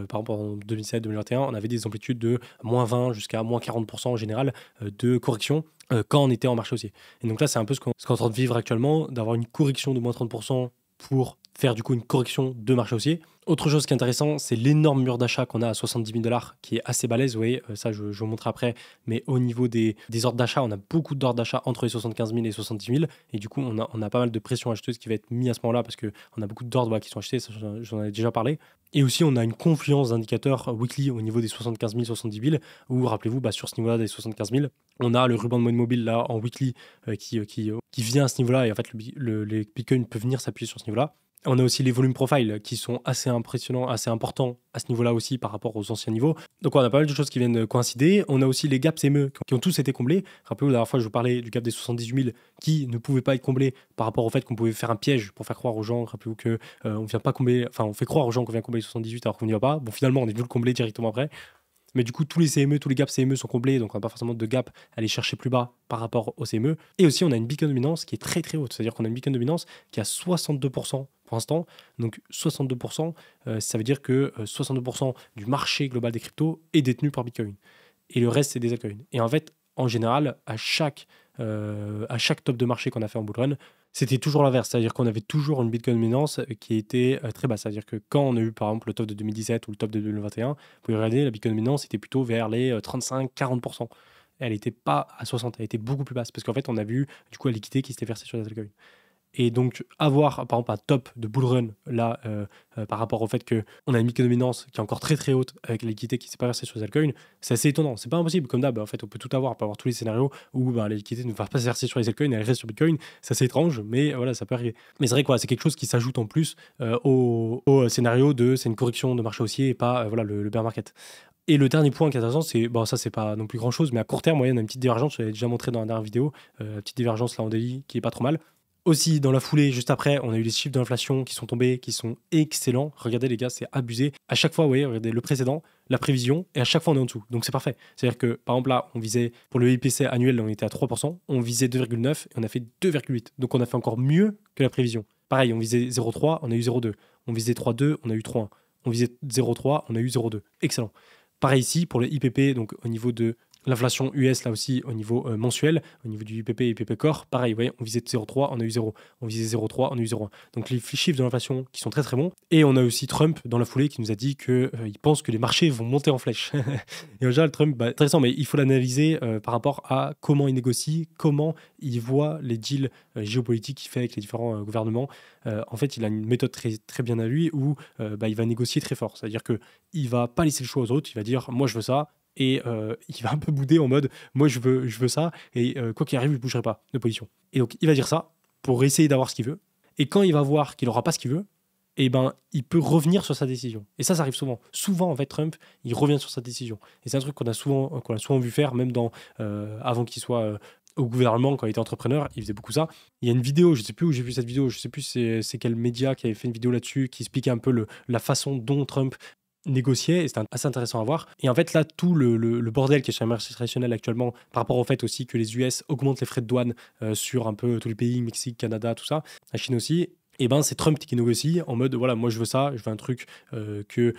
Speaker 1: par exemple en 2017-2021, on avait des amplitudes de moins 20 jusqu'à moins 40% en général de correction quand on était en marché haussier. Et donc là, c'est un peu ce qu'on est en train de vivre actuellement, d'avoir une correction de moins 30% pour faire du coup une correction de marché haussier. Autre chose qui est intéressant, c'est l'énorme mur d'achat qu'on a à 70 000 $, qui est assez balèze, vous voyez, ça je vous montrerai après, mais au niveau des ordres d'achat, on a beaucoup d'ordres d'achat entre les 75 000 et 70 000, et du coup on a pas mal de pression acheteuse qui va être mise à ce moment-là, parce qu'on a beaucoup d'ordres qui sont achetés, ça, j'en ai déjà parlé. Et aussi, on a une confluence d'indicateurs weekly au niveau des 75 000, 70 000, où, rappelez-vous, sur ce niveau-là des 75 000, on a le ruban de moyenne mobile là en weekly qui vient à ce niveau-là, et en fait, les Bitcoin peuvent venir s'appuyer sur ce niveau-là. On a aussi les volumes profile qui sont assez impressionnants, assez importants à ce niveau-là aussi par rapport aux anciens niveaux. Donc on a pas mal de choses qui viennent coïncider. On a aussi les gaps CME qui ont tous été comblés. Rappelez-vous, la dernière fois, je vous parlais du gap des 78 000 qui ne pouvait pas être comblé par rapport au fait qu'on pouvait faire un piège pour faire croire aux gens. Rappelez-vous que on vient pas combler, enfin on fait croire aux gens qu'on vient combler les 78 alors qu'on n'y va pas. Bon, finalement, on est venu le combler directement après. Mais du coup, tous les CME, tous les gaps CME sont comblés, donc on n'a pas forcément de gap à aller chercher plus bas par rapport au CME. Et aussi, on a une beacon dominance qui est très très haute, c'est-à-dire qu'on a une beacon dominance qui a 62% pour l'instant. Donc 62%, ça veut dire que 62% du marché global des cryptos est détenu par Bitcoin. Et le reste, c'est des altcoins. Et en fait, en général, à chaque top de marché qu'on a fait en bull run, c'était toujours l'inverse, c'est-à-dire qu'on avait toujours une Bitcoin dominance qui était très basse. C'est-à-dire que quand on a eu par exemple le top de 2017 ou le top de 2021, vous pouvez regarder, la Bitcoin dominance était plutôt vers les 35-40%. Elle n'était pas à 60%, elle était beaucoup plus basse parce qu'en fait, on a vu du coup la liquidité qui s'était versée sur les altcoins. Et donc, avoir par exemple un top de bull run là, par rapport au fait qu'on a une Bitcoin dominance qui est encore très très haute avec la liquidité qui ne s'est pas versée sur les altcoins, c'est assez étonnant. C'est pas impossible. Comme d'hab, en fait, on peut tout avoir. On peut avoir tous les scénarios où la liquidité ne va pas se verser sur les altcoins et elle reste sur Bitcoin. C'est assez étrange, mais voilà, ça peut arriver. Mais c'est vrai que c'est quelque chose qui s'ajoute en plus au scénario de c'est une correction de marché haussier et pas le bear market. Et le dernier point qui est intéressant, c'est, ça c'est pas non plus grand chose, mais à court terme, on a une petite divergence, je l'avais déjà montré dans la dernière vidéo, petite divergence là en daily qui est pas trop mal. Aussi, dans la foulée, juste après, on a eu les chiffres de l'inflation qui sont tombés, qui sont excellents. Regardez les gars, c'est abusé. À chaque fois, vous voyez, regardez le précédent, la prévision, et à chaque fois on est en dessous. Donc c'est parfait. C'est-à-dire que, par exemple là, on visait, pour le IPC annuel, on était à 3%, on visait 2,9 et on a fait 2,8. Donc on a fait encore mieux que la prévision. Pareil, on visait 0,3, on a eu 0,2. On visait 3,2, on a eu 3,1. On visait 0,3, on a eu 0,2. Excellent. Pareil ici, pour le IPP, donc au niveau de l'inflation US, là aussi, au niveau mensuel, au niveau du IPP et IPP Core, pareil, vous voyez, on visait 0,3, on a eu 0. On visait 0,3, on a eu 0,1. Donc les chiffres de l'inflation qui sont très très bons. Et on a aussi Trump dans la foulée qui nous a dit qu'il pense que les marchés vont monter en flèche. Et en général, Trump, intéressant, mais il faut l'analyser par rapport à comment il négocie, comment il voit les deals géopolitiques qu'il fait avec les différents gouvernements. En fait, il a une méthode très, très bien à lui où il va négocier très fort. C'est-à-dire qu'il ne va pas laisser le choix aux autres, il va dire « moi je veux ça ». Et il va un peu bouder en mode moi je veux ça et quoi qu'il arrive je ne bougerai pas de position. Et donc il va dire ça pour essayer d'avoir ce qu'il veut, et quand il va voir qu'il n'aura pas ce qu'il veut, et il peut revenir sur sa décision. Et ça arrive souvent en fait. Trump, il revient sur sa décision, et c'est un truc qu'on a souvent vu faire, même avant qu'il soit au gouvernement. Quand il était entrepreneur, il faisait beaucoup ça. Il y a une vidéo, je ne sais plus où j'ai vu cette vidéo, je ne sais plus c'est quel média qui avait fait une vidéo là-dessus qui expliquait un peu la façon dont Trump négocier, et c'était assez intéressant à voir. Et en fait, là, tout le bordel qui est sur le marché traditionnel actuellement, par rapport au fait aussi que les US augmentent les frais de douane sur un peu tous les pays, Mexique, Canada, tout ça, la Chine aussi, et c'est Trump qui négocie en mode voilà, moi je veux ça, je veux un truc que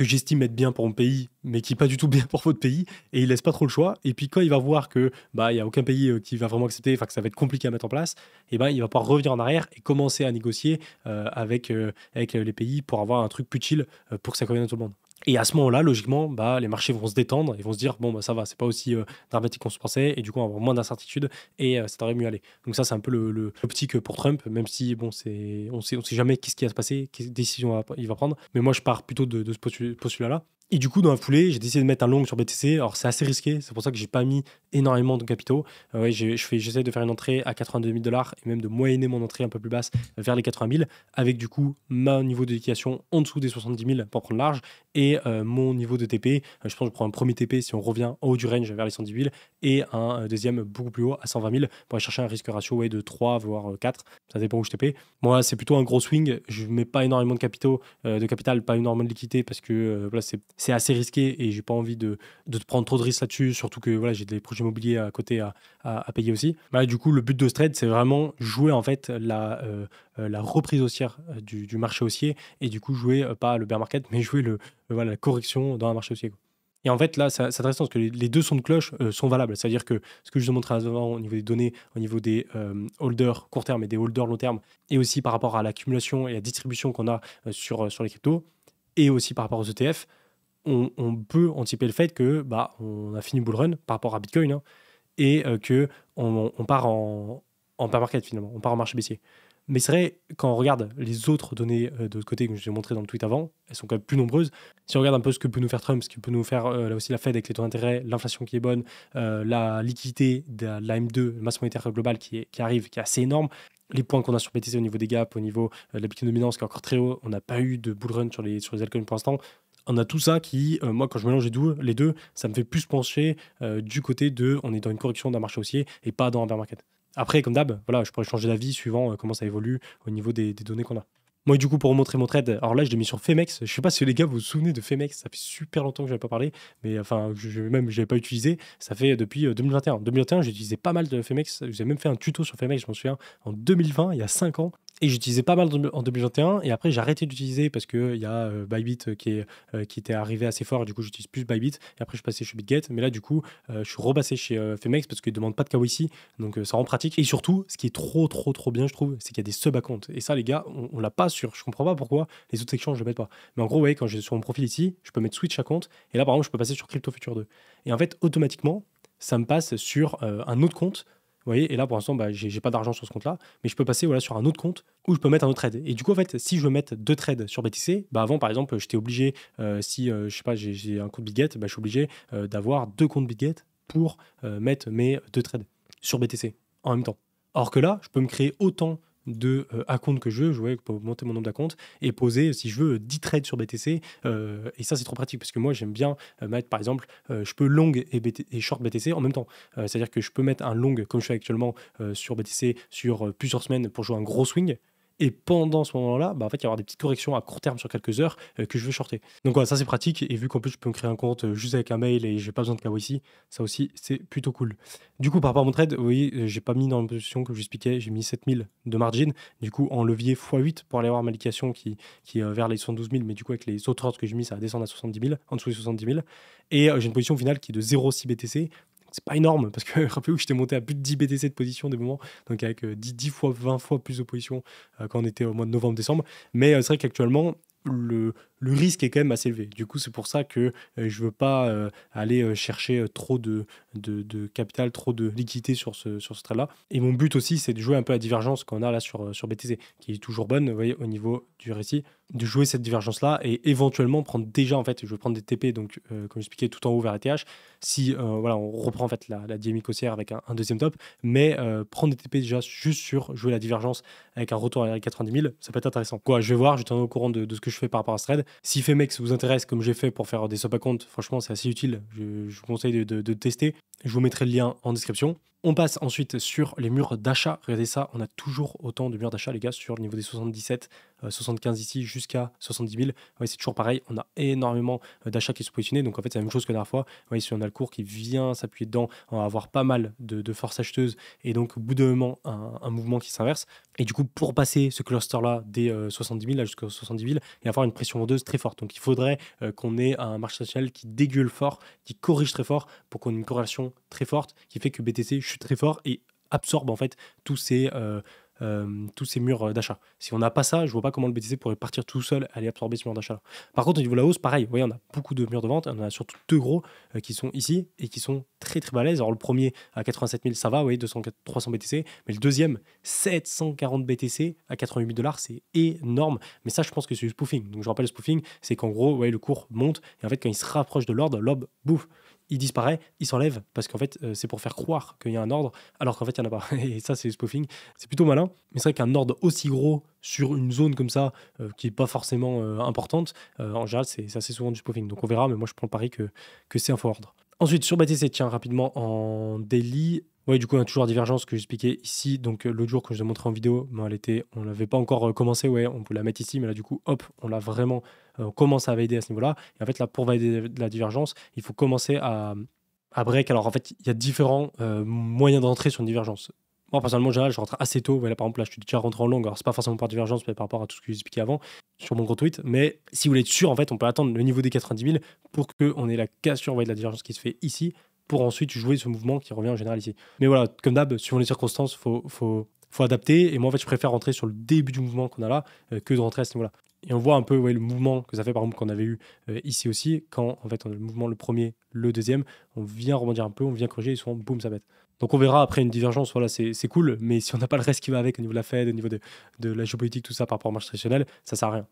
Speaker 1: j'estime être bien pour mon pays, mais qui n'est pas du tout bien pour votre pays, et il laisse pas trop le choix. Et puis quand il va voir que il y a aucun pays qui va vraiment accepter, enfin que ça va être compliqué à mettre en place, il va pouvoir revenir en arrière et commencer à négocier avec les pays pour avoir un truc plus chill pour que ça convienne à tout le monde. Et à ce moment-là, logiquement, les marchés vont se détendre et vont se dire bon, ça va, c'est pas aussi dramatique qu'on se pensait, et du coup, on va avoir moins d'incertitudes et ça devrait mieux aller. Donc, ça, c'est un peu l'optique pour Trump, même si on sait jamais qu'est-ce qui va se passer, quelle décision il va prendre. Mais moi, je pars plutôt de ce postulat-là. Et du coup, dans la foulée, j'ai décidé de mettre un long sur BTC. Alors, c'est assez risqué, c'est pour ça que j'ai pas mis énormément de capitaux. J'essaie de faire une entrée à 82 000 $ et même de moyenner mon entrée un peu plus basse vers les 80 000, avec du coup mon niveau de liquidation en dessous des 70 000 pour prendre large, et mon niveau de TP. Je pense que je prends un premier TP si on revient en haut du range vers les 110 000, et un deuxième beaucoup plus haut à 120 000 pour aller chercher un risque ratio de 3 voire 4. Ça dépend où je TP. Moi, c'est plutôt un gros swing. Je mets pas énormément de capital, pas énormément de liquidité parce que c'est assez risqué et j'ai pas envie de prendre trop de risques là-dessus, surtout que j'ai des projets immobiliers à côté à payer aussi. Du coup, le but de ce trade, c'est vraiment jouer en fait la reprise haussière du marché haussier, et du coup jouer pas le bear market, mais jouer la correction dans un marché haussier. Et en fait, là, c'est intéressant parce que les deux sons de cloche sont valables. C'est-à-dire que ce que je vous ai montré avant au niveau des données, au niveau des holders court terme et des holders long terme, et aussi par rapport à l'accumulation et la distribution qu'on a sur les cryptos, et aussi par rapport aux ETF, on peut anticiper le fait que on a fini bull run par rapport à Bitcoin, hein, et que on part en bear market finalement, on part en marché baissier. Mais c'est vrai, quand on regarde les autres données de l'autre côté que je vous ai montré dans le tweet avant, elles sont quand même plus nombreuses. Si on regarde un peu ce que peut nous faire Trump, ce que peut nous faire là aussi la Fed avec les taux d'intérêt, l'inflation qui est bonne, la liquidité de la M2, la masse monétaire globale qui arrive, qui est assez énorme, les points qu'on a sur BTC au niveau des gaps, au niveau de la Bitcoin dominance qui est encore très haut, on n'a pas eu de bull run sur les altcoins pour l'instant. On a tout ça qui, moi, quand je mélange les deux, ça me fait plus pencher du côté de on est dans une correction d'un marché haussier et pas dans un bear market. Après, comme d'hab, voilà, je pourrais changer d'avis suivant comment ça évolue au niveau des données qu'on a. Moi, du coup, pour vous montrer mon trade, alors là, je l'ai mis sur Femex. Je sais pas si les gars vous vous souvenez de Femex, ça fait super longtemps que je n'avais pas parlé, mais enfin, je l'avais pas utilisé. Ça fait depuis 2021. 2021, j'ai utilisé pas mal de Femex. J'ai même fait un tuto sur Femex, je m'en souviens, en 2020, il y a 5 ans. Et j'utilisais pas mal en 2021, et après j'ai arrêté d'utiliser parce qu'il y a Bybit qui était arrivé assez fort, et du coup j'utilise plus Bybit, et après je suis passé chez BitGet, mais là du coup je suis repassé chez Femex parce qu'ils ne demandent pas de KYC, donc ça rend pratique. Et surtout, ce qui est trop bien je trouve, c'est qu'il y a des sub-accounts, et ça les gars, on l'a pas sur, je comprends pas pourquoi les autres sections je le mets pas. Mais en gros, ouais, quand j'ai sur mon profil ici, je peux mettre switch account, et là par exemple je peux passer sur Crypto Future 2. Et en fait, automatiquement, ça me passe sur un autre compte. Vous voyez, et là pour l'instant, j'ai pas d'argent sur ce compte-là, mais je peux passer sur un autre compte où je peux mettre un autre trade. Et du coup, en fait, si je veux mettre 2 trades sur BTC, avant par exemple, j'étais obligé, si je sais pas, j'ai un compte BitGet, je suis obligé d'avoir 2 comptes BitGet pour mettre mes 2 trades sur BTC en même temps. Alors que là, je peux me créer autant de comptes que je veux, je peux monter mon nombre d'accounts et poser, si je veux, 10 trades sur BTC. Et ça, c'est trop pratique parce que moi, j'aime bien mettre, par exemple, je peux long et short BTC en même temps. C'est-à-dire que je peux mettre un long, comme je fais actuellement sur BTC, sur plusieurs semaines pour jouer un gros swing. Et pendant ce moment-là, en fait, il y aura des petites corrections à court terme sur quelques heures que je veux shorter. Donc voilà, ça c'est pratique. Et vu qu'en plus, je peux me créer un compte juste avec un mail et j'ai pas besoin de KYC, ça aussi, c'est plutôt cool. Du coup, par rapport à mon trade, vous voyez, j'ai pas mis dans la position que je vous expliquais, j'ai mis 7000 de margin. Du coup, en levier x8 pour aller voir ma liquidation qui est vers les 72 000. Mais du coup, avec les autres ordres que j'ai mis, ça va descendre à 70 000, en dessous des 70 000. Et j'ai une position finale qui est de 0,6 BTC. C'est pas énorme parce que rappelez-vous que j'étais monté à plus de 10 BTC de position des moments, donc avec 10 fois, 20 fois plus de position quand on était au mois de novembre-décembre. Mais c'est vrai qu'actuellement, le risque est quand même assez élevé. Du coup, c'est pour ça que je veux pas aller chercher trop de capital, trop de liquidité sur ce trade-là. Et mon but aussi, c'est de jouer un peu la divergence qu'on a là sur BTC, qui est toujours bonne, vous voyez, au niveau du récit, de jouer cette divergence-là et éventuellement prendre déjà, en fait, je vais prendre des TP, donc comme j'expliquais, tout en haut vers ETH, si on reprend en fait la dynamique haussière avec un deuxième top, mais prendre des TP déjà juste sur jouer la divergence avec un retour à 90 000, ça peut être intéressant. Quoi, je vais voir, je tiendrai au courant de ce que je fais par rapport à ce trade. Si Femex vous intéresse, comme j'ai fait pour faire des sub-accounts, franchement, c'est assez utile. Je vous conseille de tester. Je vous mettrai le lien en description. On passe ensuite sur les murs d'achat. Regardez ça, on a toujours autant de murs d'achat, les gars, sur le niveau des 77, 75 ici jusqu'à 70 000. Ouais, c'est toujours pareil, on a énormément d'achats qui sont positionnés. Donc en fait, c'est la même chose que la dernière fois. Ouais, si on a le cours qui vient s'appuyer dedans, on va avoir pas mal de force acheteuse et donc au bout d'un moment, un mouvement qui s'inverse. Et du coup, pour passer ce cluster-là des 70 000 là, jusqu'aux 70 000 et avoir une pression vendeuse très forte. Donc il faudrait qu'on ait un marché national qui dégueule fort, qui corrige très fort pour qu'on ait une corrélation très forte qui fait que BTC chute très fort et absorbe en fait tous ces murs d'achat. Si on n'a pas ça, je vois pas comment le BTC pourrait partir tout seul, aller absorber ce mur d'achat. Par contre, au niveau de la hausse, pareil, vous voyez, on a beaucoup de murs de vente, on a surtout 2 gros qui sont ici et qui sont très balèzes. Alors le premier à 87 000, ça va, oui, 300 BTC, mais le deuxième, 740 BTC à 88 000 $, c'est énorme. Mais ça, je pense que c'est du spoofing. Donc je rappelle, le spoofing, c'est qu'en gros, ouais, le cours monte et en fait, quand il se rapproche de l'ordre, l'orbe, bouffe, il disparaît, il s'enlève, parce qu'en fait, c'est pour faire croire qu'il y a un ordre, alors qu'en fait, il n'y en a pas. Et ça, c'est le spoofing. C'est plutôt malin, mais c'est vrai qu'un ordre aussi gros sur une zone comme ça, qui n'est pas forcément importante, en général, c'est assez souvent du spoofing. Donc on verra, mais moi, je prends le pari que c'est un faux ordre. Ensuite, sur BTC, tiens, rapidement, en daily. Oui, du coup, on a toujours la divergence que j'expliquais ici. Donc, l'autre jour, quand je l'ai montré en vidéo, on l'avait pas encore commencé. Ouais, on peut la mettre ici, mais là, du coup, hop, on l'a vraiment. On commence à valider à ce niveau-là. Et en fait, là, pour valider la divergence, il faut commencer à break. Alors, en fait, il y a différents moyens d'entrer sur une divergence. Moi, personnellement, en général, je rentre assez tôt. Voilà, par exemple, là, je suis déjà rentré en longue. Alors, c'est pas forcément par divergence, mais par rapport à tout ce que j'expliquais avant sur mon gros tweet. Mais si vous voulez être sûr, en fait, on peut attendre le niveau des 90 000 pour qu'on ait la cassure, de la divergence qui se fait ici, pour ensuite jouer ce mouvement qui revient en général ici. Mais voilà, comme d'hab, suivant les circonstances, faut adapter. Et moi, en fait, je préfère rentrer sur le début du mouvement qu'on a là que de rentrer à ce niveau-là. Et on voit un peu le mouvement que ça fait, par exemple, qu'on avait eu ici aussi, quand en fait on a le mouvement, le premier, le deuxième, on vient rebondir un peu, on vient corriger et souvent, boum, ça pète. Donc on verra après une divergence, voilà, c'est cool, mais si on n'a pas le reste qui va avec au niveau de la Fed, au niveau de la géopolitique, tout ça par rapport au marché traditionnel, ça sert à rien.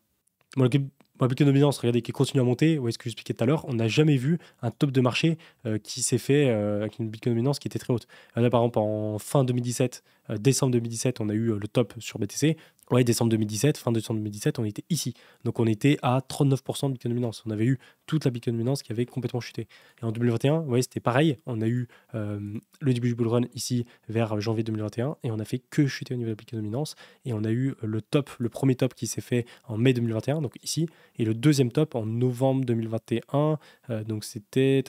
Speaker 1: Bon, le Bitcoin dominance, regardez, qui continue à monter, ouais, ce que j'expliquais tout à l'heure, on n'a jamais vu un top de marché qui s'est fait avec une Bitcoin dominance qui était très haute. Là, par exemple, en fin 2017, décembre 2017, on a eu le top sur BTC. Ouais, décembre 2017, fin décembre 2017, on était ici. Donc on était à 39% de Bitcoin dominance. On avait eu toute la Bitcoin dominance qui avait complètement chuté. Et en 2021, ouais, c'était pareil. On a eu le début du bull run ici vers janvier 2021 et on a fait que chuter au niveau de la Bitcoin dominance. Et on a eu le top, le premier top qui s'est fait en mai 2021, donc ici, et le deuxième top en novembre 2021. Donc c'était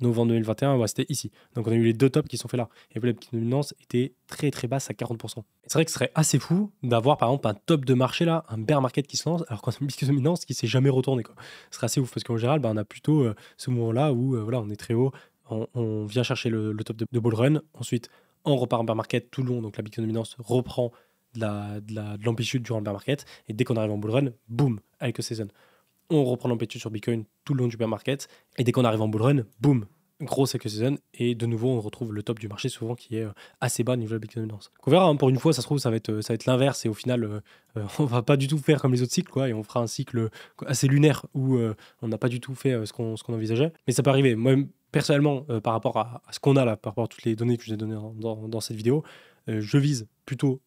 Speaker 1: novembre 2021, ouais, c'était ici. Donc on a eu les deux tops qui sont faits là. Et la Bitcoin dominance était très très basse à 40%. C'est vrai que ce serait assez fou d'avoir par exemple un top de marché là, un bear market qui se lance, alors qu'on a une Bitcoin dominance qui s'est jamais retournée, quoi. Ce serait assez ouf parce qu'en général, on a plutôt ce moment-là où voilà, on est très haut, on vient chercher le top de bull run, ensuite on repart en bear market tout le long, donc la Bitcoin dominance reprend de l'amplitude durant le bear market, et dès qu'on arrive en bull run, boum, avec le season. On reprend l'amplitude sur Bitcoin tout le long du bear market, et dès qu'on arrive en bull run, boum, grosse season, et de nouveau on retrouve le top du marché souvent qui est assez bas au niveau de la Bitcoin dominance. On verra, hein, pour une fois ça se trouve ça va être l'inverse, et au final on va pas du tout faire comme les autres cycles, quoi, et on fera un cycle assez lunaire où on n'a pas du tout fait ce qu'on envisageait, mais ça peut arriver. Moi personnellement, par rapport à ce qu'on a là, par rapport à toutes les données que je vous ai données dans cette vidéo, je vise plutôt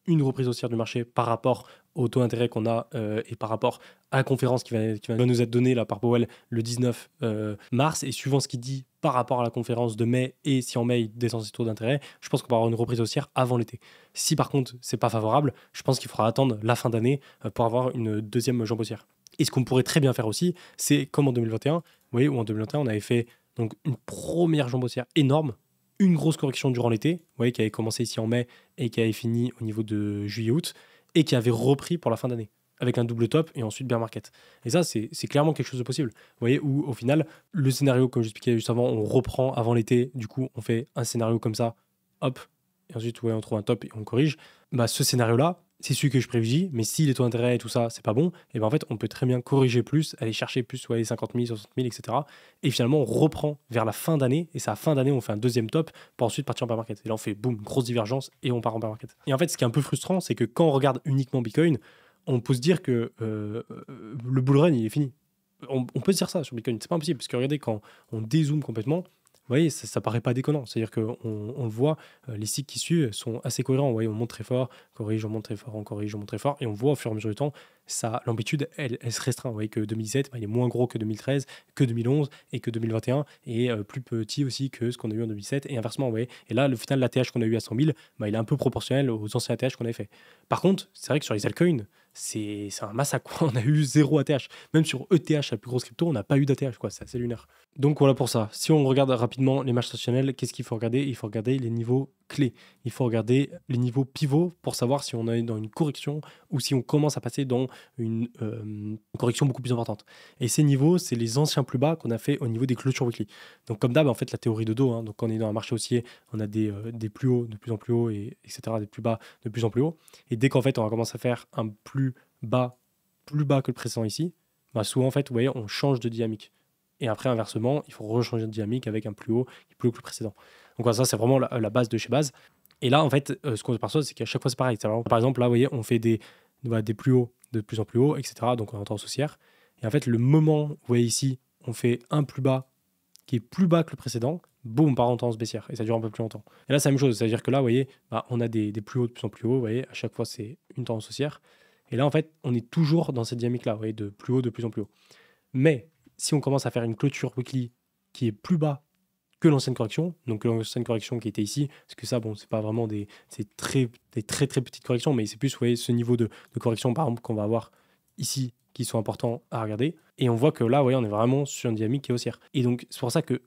Speaker 1: une reprise haussière du marché par rapport au taux d'intérêt qu'on a et par rapport à la conférence qui va nous être donnée là, par Powell le 19 mars, et suivant ce qu'il dit par rapport à la conférence de mai, et si en mai il descend ses taux d'intérêt, je pense qu'on va avoir une reprise haussière avant l'été. Si par contre c'est pas favorable, je pense qu'il faudra attendre la fin d'année pour avoir une deuxième jambe haussière. Et ce qu'on pourrait très bien faire aussi, c'est comme en 2021, vous voyez, où en 2021 on avait fait donc une première jambe haussière énorme, une grosse correction durant l'été, vous voyez, qui avait commencé ici en mai et qui avait fini au niveau de juillet-août, et qui avait repris pour la fin d'année, avec un double top et ensuite bear market. Et ça, c'est clairement quelque chose de possible. Vous voyez, où au final, le scénario, comme j'expliquais juste avant, on reprend avant l'été, du coup, on fait un scénario comme ça, hop, et ensuite, ouais, on trouve un top et on corrige. Bah, ce scénario-là, c'est celui que je privilégie, mais si les taux d'intérêt et tout ça, c'est pas bon, et ben en fait, on peut très bien corriger plus, aller chercher plus, ouais, 50 000, 60 000, etc. Et finalement, on reprend vers la fin d'année, et c'est à la fin d'année, on fait un deuxième top pour ensuite partir en bear market. Et là, on fait boum, grosse divergence, et on part en bear market. Et en fait, ce qui est un peu frustrant, c'est que quand on regarde uniquement Bitcoin, on peut se dire que le bull run, il est fini. On peut se dire ça sur Bitcoin, c'est pas impossible, parce que regardez, quand on dézoome complètement, vous voyez, ça paraît pas déconnant. C'est-à-dire qu'on le voit, les cycles qui suivent sont assez cohérents. Vous voyez, on monte très fort, corrige, on monte très fort, on corrige, on monte très fort. Et on voit au fur et à mesure du temps, l'amplitude, elle se restreint. Vous voyez que 2017, il est moins gros que 2013, que 2011 et que 2021, et plus petit aussi que ce qu'on a eu en 2007, et inversement. Vous voyez. Et là, le final, l'ATH qu'on a eu à 100 000, il est un peu proportionnel aux anciens ATH qu'on avait fait. Par contre, c'est vrai que sur les altcoins, c'est un massacre. On a eu 0 ATH. Même sur ETH, la plus grosse crypto, on n'a pas eu d'ATH. C'est assez lunaire. Donc voilà pour ça. Si on regarde rapidement les marchés traditionnels, qu'est-ce qu'il faut regarder? Il faut regarder les niveaux clés. Il faut regarder les niveaux pivots pour savoir si on est dans une correction ou si on commence à passer dans une correction beaucoup plus importante. Et ces niveaux, c'est les anciens plus bas qu'on a fait au niveau des clôtures weekly. Donc comme d'hab, en fait, la théorie de dos, hein, donc quand on est dans un marché haussier, on a des plus hauts de plus en plus hauts, et etc., des plus bas de plus en plus hauts. Et dès qu'en fait, on va commencer à faire un plus bas que le précédent ici, bah souvent, en fait, vous voyez, on change de dynamique. Et après, inversement, il faut rechanger de dynamique avec un plus haut qui est plus haut que le précédent. Donc voilà, ça, c'est vraiment la base de chez base. Et là, en fait, ce qu'on perçoit, c'est qu'à chaque fois, c'est pareil. Par exemple, là, vous voyez, on fait des plus hauts de plus en plus haut, etc. Donc, on est en tendance haussière. Et en fait, le moment, vous voyez ici, on fait un plus bas qui est plus bas que le précédent, boum, on part en tendance baissière. Et ça dure un peu plus longtemps. Et là, c'est la même chose. C'est-à-dire que là, vous voyez, on a des plus hauts de plus en plus haut. Vous voyez, à chaque fois, c'est une tendance haussière. Et là, en fait, on est toujours dans cette dynamique-là, vous voyez, de plus haut de plus en plus haut. Mais si on commence à faire une clôture weekly qui est plus bas que l'ancienne correction, donc l'ancienne correction qui était ici, parce que ça, bon, c'est pas vraiment des très petites corrections, mais c'est plus, vous voyez, ce niveau de correction, par exemple, qu'on va avoir ici, qui sont importants à regarder. Et on voit que là, vous voyez, on est vraiment sur une dynamique qui est haussière. Et donc, c'est pour ça que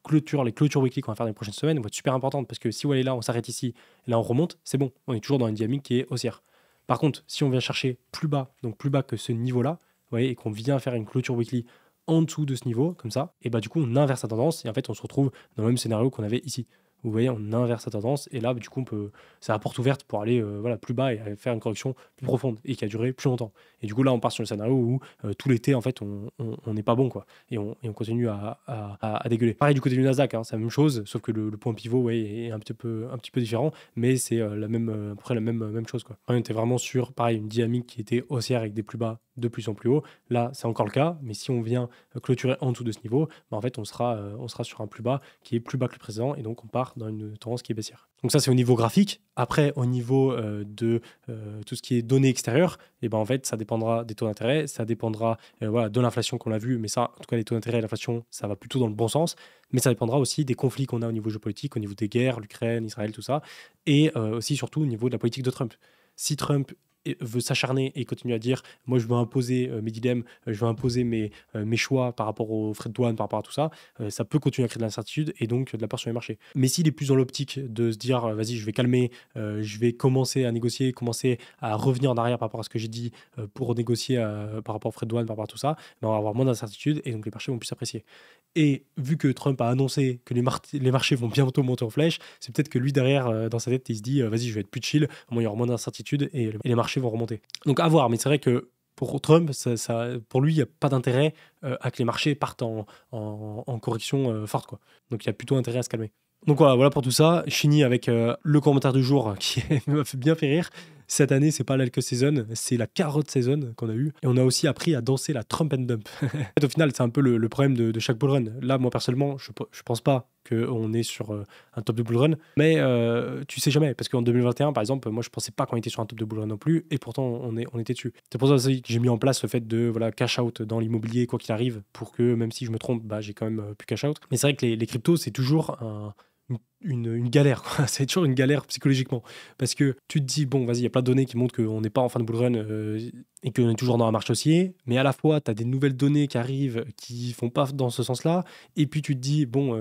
Speaker 1: clôtures, les clôtures weekly qu'on va faire dans les prochaines semaines vont être super importantes parce que si on est là, on s'arrête ici, et là on remonte, c'est bon, on est toujours dans une dynamique qui est haussière. Par contre, si on vient chercher plus bas, donc plus bas que ce niveau-là, vous voyez, et qu'on vient faire une clôture weekly en dessous de ce niveau, comme ça, et bah du coup on inverse la tendance et en fait on se retrouve dans le même scénario qu'on avait ici. Vous voyez, on inverse la tendance et là du coup c'est la porte ouverte pour aller voilà, plus bas et aller faire une correction plus profonde et qui a duré plus longtemps. Et du coup là on part sur le scénario où tout l'été en fait on n'est pas bon quoi et on continue à dégueuler. Pareil du côté du Nasdaq, hein, c'est la même chose, sauf que le point pivot ouais, est un petit peu différent, mais c'est la même à peu près la même chose quoi. On était vraiment sur pareil une dynamique qui était haussière avec des plus bas de plus en plus haut. Là c'est encore le cas, mais si on vient clôturer en dessous de ce niveau, bah, en fait on sera sur un plus bas qui est plus bas que le précédent et donc on part dans une tendance qui est baissière. Donc ça c'est au niveau graphique. Après au niveau de tout ce qui est données extérieures, et ben en fait ça dépendra des taux d'intérêt, ça dépendra voilà, de l'inflation qu'on a vu, mais ça en tout cas les taux d'intérêt et l'inflation ça va plutôt dans le bon sens, mais ça dépendra aussi des conflits qu'on a au niveau géopolitique, au niveau des guerres, l'Ukraine, Israël, tout ça, et aussi surtout au niveau de la politique de Trump. Si Trump veut s'acharner et continuer à dire moi je veux imposer mes dilemmes, je veux imposer mes choix par rapport aux frais de douane, par rapport à tout ça, ça peut continuer à créer de l'incertitude et donc de la peur sur les marchés. Mais s'il est plus dans l'optique de se dire vas-y je vais calmer, je vais commencer à négocier, commencer à revenir en arrière par rapport à ce que j'ai dit pour négocier par rapport aux frais de douane, par rapport à tout ça, ben on va avoir moins d'incertitude et donc les marchés vont plus s'apprécier. Et vu que Trump a annoncé que les marchés vont bientôt monter en flèche, c'est peut-être que lui derrière, dans sa tête, il se dit vas-y, je vais être plus chill, au moins il y aura moins d'incertitude et les marchés vont remonter. Donc à voir, mais c'est vrai que pour Trump, pour lui, il n'y a pas d'intérêt à que les marchés partent en correction forte, quoi. Donc il y a plutôt intérêt à se calmer. Donc voilà pour tout ça. Je finis avec le commentaire du jour qui m'a fait bien fait rire. Cette année, c'est pas l'alcool season, c'est la carotte season qu'on a eu. Et on a aussi appris à danser la Trump and Dump. Au final, c'est un peu le problème de chaque bull run. Là, moi, personnellement, je pense pas qu'on est sur un top de bull run. Mais tu sais jamais. Parce qu'en 2021, par exemple, moi, je pensais pas qu'on était sur un top de bull run non plus. Et pourtant, on était dessus. C'est pour ça aussi que j'ai mis en place le fait de cash out dans l'immobilier, quoi qu'il arrive, pour que même si je me trompe, bah, j'ai quand même pu cash out. Mais c'est vrai que les cryptos, c'est toujours une galère, quoi. C'est toujours une galère psychologiquement parce que tu te dis bon vas-y il y a plein de données qui montrent qu'on n'est pas en fin de bull run et qu'on est toujours dans un marché haussier, mais à la fois tu as des nouvelles données qui arrivent qui font pas dans ce sens-là et puis tu te dis bon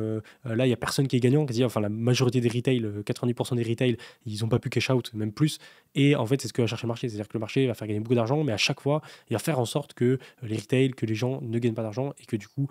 Speaker 1: là il y a personne qui est gagnant, enfin la majorité des retail, 90% des retail ils ont pas pu cash out, même plus, et en fait c'est ce que va chercher le marché, c'est-à-dire que le marché va faire gagner beaucoup d'argent mais à chaque fois il va faire en sorte que les retail, que les gens ne gagnent pas d'argent et que du coup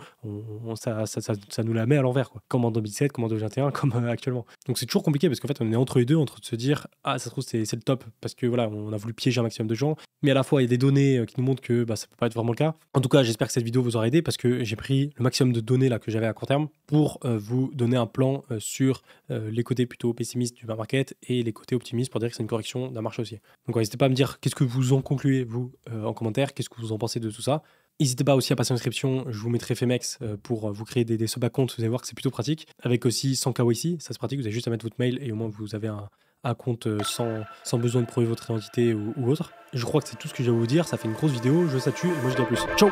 Speaker 1: ça nous la met à l'envers quoi. Comme en 2017, comme en 2021, comme actuellement. Donc c'est toujours compliqué parce qu'en fait on est entre les deux, entre de se dire ah ça se trouve c'est le top parce que voilà on a voulu piéger un maximum de gens, mais à la fois il y a des données qui nous montrent que bah, ça peut pas être vraiment le cas. En tout cas j'espère que cette vidéo vous aura aidé parce que j'ai pris le maximum de données là que j'avais à court terme pour vous donner un plan sur les côtés plutôt pessimistes du bear market et les côtés optimistes pour dire que c'est une correction d'un marché haussier. Donc n'hésitez pas à me dire qu'est-ce que vous en concluez vous en commentaire, qu'est-ce que vous en pensez de tout ça. N'hésitez pas aussi à passer en inscription, je vous mettrai Femex pour vous créer des sub-accounts, vous allez voir que c'est plutôt pratique. Avec aussi 100 KYC, ça c'est pratique, vous avez juste à mettre votre mail et au moins vous avez un compte sans besoin de prouver votre identité ou autre. Je crois que c'est tout ce que j'ai à vous dire, ça fait une grosse vidéo, je vous salue et moi je dis à plus. Ciao!